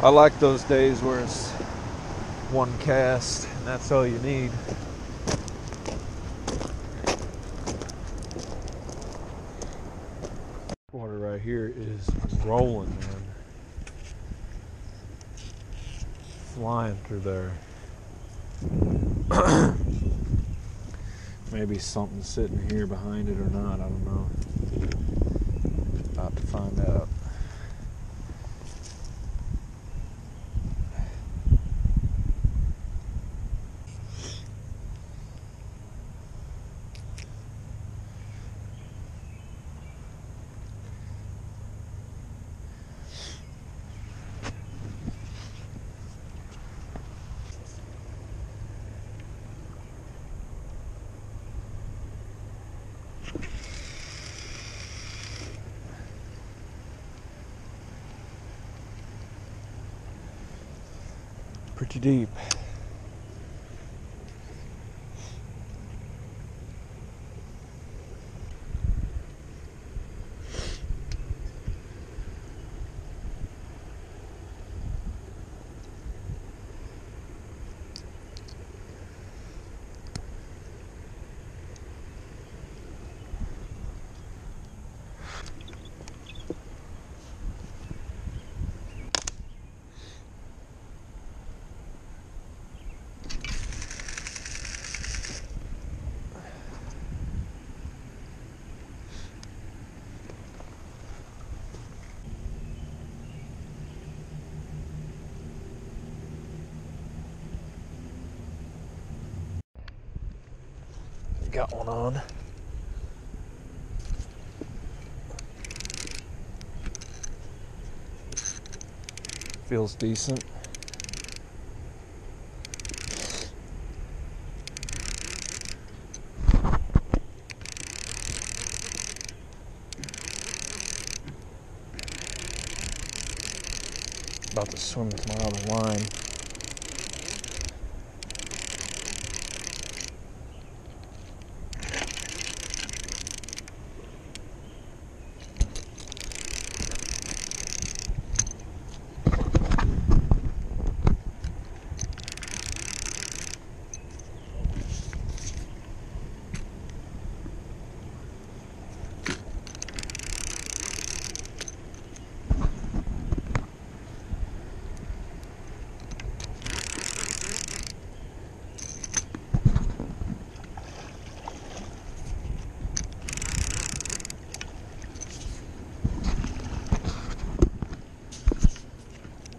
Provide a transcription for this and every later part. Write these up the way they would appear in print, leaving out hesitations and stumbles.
I like those days where it's one cast and that's all you need. Water right here is rolling, man. Flying through there. Maybe something's sitting here behind it or not, I don't know. About to find out. Pretty deep. Got one on. Feels decent. About to swim with my other line.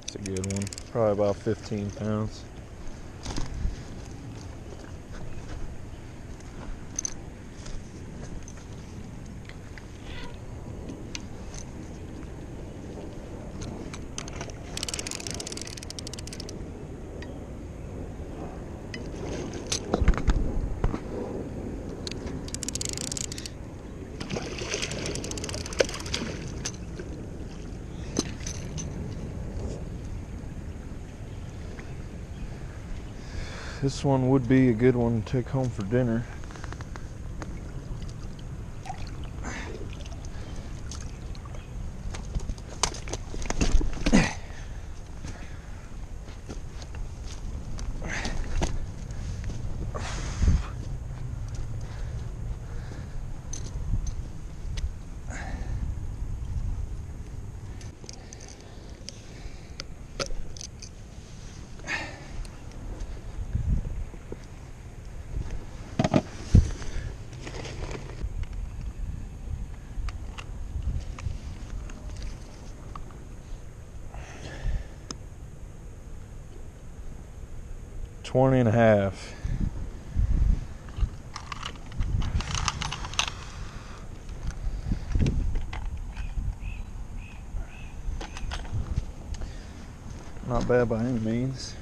It's a good one. Probably about 15 pounds. This one would be a good one to take home for dinner. $20 and a half. Not bad by any means.